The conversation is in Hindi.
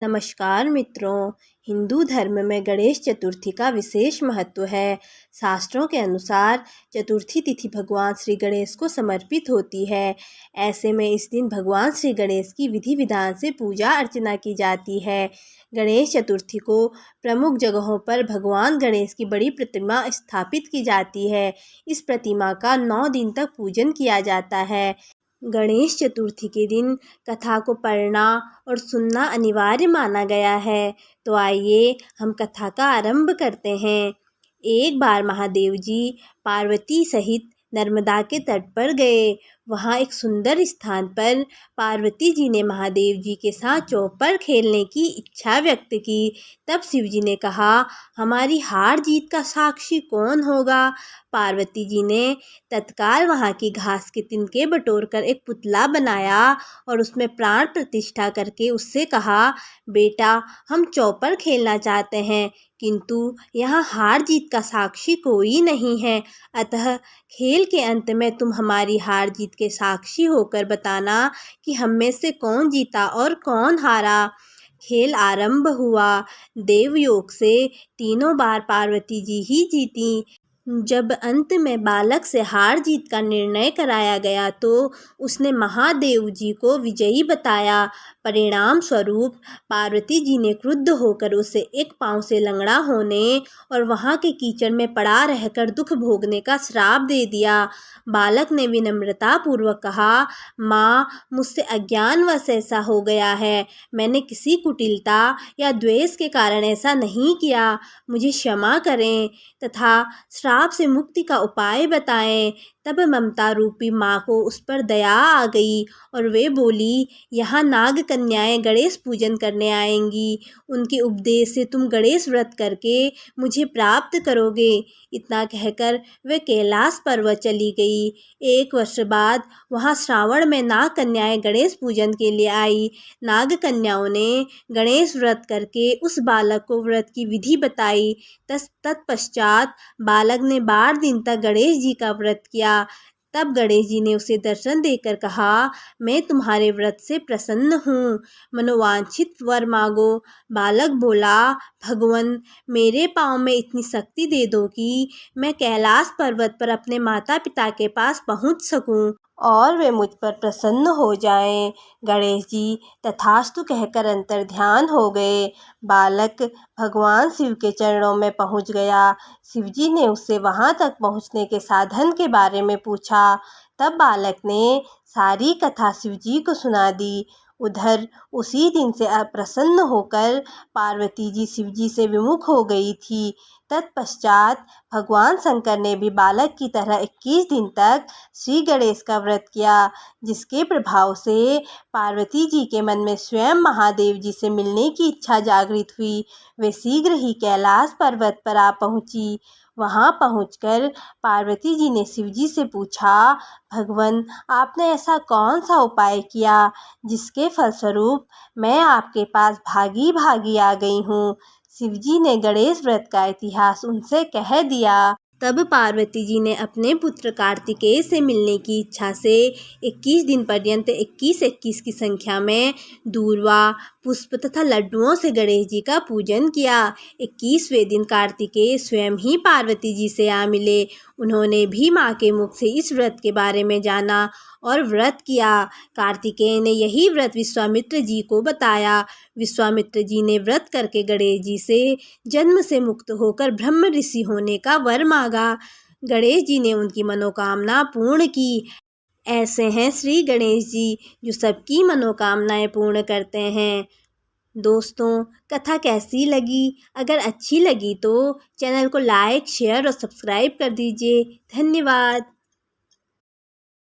नमस्कार मित्रों। हिंदू धर्म में गणेश चतुर्थी का विशेष महत्व है। शास्त्रों के अनुसार चतुर्थी तिथि भगवान श्री गणेश को समर्पित होती है। ऐसे में इस दिन भगवान श्री गणेश की विधि विधान से पूजा अर्चना की जाती है। गणेश चतुर्थी को प्रमुख जगहों पर भगवान गणेश की बड़ी प्रतिमा स्थापित की जाती है। इस प्रतिमा का 9 दिन तक पूजन किया जाता है। गणेश चतुर्थी के दिन कथा को पढ़ना और सुनना अनिवार्य माना गया है। तो आइए हम कथा का आरंभ करते हैं। एक बार महादेव जी पार्वती सहित नर्मदा के तट पर गए। वहाँ एक सुंदर स्थान पर पार्वती जी ने महादेव जी के साथ चौपर खेलने की इच्छा व्यक्त की। तब शिव जी ने कहा, हमारी हार जीत का साक्षी कौन होगा? पार्वती जी ने तत्काल वहाँ की घास के तिनके बटोरकर एक पुतला बनाया और उसमें प्राण प्रतिष्ठा करके उससे कहा, बेटा हम चौपर खेलना चाहते हैं, किंतु यहाँ हार जीत का साक्षी कोई नहीं है। अतः खेल के अंत में तुम हमारी हार जीत के साक्षी होकर बताना कि हम में से कौन जीता और कौन हारा। खेल आरंभ हुआ। देवयोग से तीनों बार पार्वती जी ही जीती। जब अंत में बालक से हार जीत का निर्णय कराया गया तो उसने महादेव जी को विजयी बताया। परिणाम स्वरूप पार्वती जी ने क्रुद्ध होकर उसे एक पांव से लंगड़ा होने और वहाँ के कीचड़ में पड़ा रहकर दुख भोगने का श्राप दे दिया। बालक ने विनम्रता पूर्वक कहा, माँ मुझसे अज्ञानवश ऐसा हो गया है। मैंने किसी कुटिलता या द्वेष के कारण ऐसा नहीं किया। मुझे क्षमा करें तथा श्राप से मुक्ति का उपाय बताएं। तब ममता रूपी माँ को उस पर दया आ गई और वे बोली, यहाँ नाग कन्याएं गणेश पूजन करने आएंगी। उनके उपदेश से तुम गणेश व्रत करके मुझे प्राप्त करोगे। इतना कहकर वे कैलाश पर्वत चली गई। 1 वर्ष बाद वहाँ श्रावण में नाग कन्याएं गणेश पूजन के लिए आई। नाग कन्याओं ने गणेश व्रत करके उस बालक को व्रत की विधि बताई। तत्पश्चात बालक ने 12 दिन तक गणेश जी का व्रत किया। तब गणेश जी ने उसे दर्शन देकर कहा, मैं तुम्हारे व्रत से प्रसन्न हूँ, मनोवांछित वर मांगो। बालक बोला, भगवन मेरे पाँव में इतनी शक्ति दे दो कि मैं कैलाश पर्वत पर अपने माता पिता के पास पहुँच सकूँ और वे मुझ पर प्रसन्न हो जाएं। गणेश जी तथास्तु कहकर अंतर्ध्यान हो गए। बालक भगवान शिव के चरणों में पहुंच गया। शिव जी ने उससे वहां तक पहुंचने के साधन के बारे में पूछा। तब बालक ने सारी कथा शिव जी को सुना दी। उधर उसी दिन से अप्रसन्न होकर पार्वती जी शिव जी से विमुख हो गई थी। तत्पश्चात भगवान शंकर ने भी बालक की तरह 21 दिन तक श्री गणेश का व्रत किया, जिसके प्रभाव से पार्वती जी के मन में स्वयं महादेव जी से मिलने की इच्छा जागृत हुई। वे शीघ्र ही कैलाश पर्वत पर आ पहुंची। वहां पहुंचकर पार्वती जी ने शिव जी से पूछा, भगवन आपने ऐसा कौन सा उपाय किया जिसके फलस्वरूप मैं आपके पास भागी भागी आ गई हूँ? शिव जी ने गणेश व्रत का इतिहास उनसे कह दिया। तब पार्वती जी ने अपने पुत्र कार्तिकेय से मिलने की इच्छा से 21 दिन पर्यंत 21-21 की संख्या में दूर्वा, पुष्प तथा लड्डुओं से गणेश जी का पूजन किया। 21वें दिन कार्तिकेय स्वयं ही पार्वती जी से आ मिले। उन्होंने भी माँ के मुख से इस व्रत के बारे में जाना और व्रत किया। कार्तिकेय ने यही व्रत विश्वामित्र जी को बताया। विश्वामित्र जी ने व्रत करके गणेश जी से जन्म से मुक्त होकर ब्रह्म ऋषि होने का वर मांगा। गणेश जी ने उनकी मनोकामना पूर्ण की। ऐसे हैं श्री गणेश जी जो सबकी मनोकामनाएं पूर्ण करते हैं। दोस्तों कथा कैसी लगी? अगर अच्छी लगी तो चैनल को लाइक, शेयर और सब्सक्राइब कर दीजिए। धन्यवाद।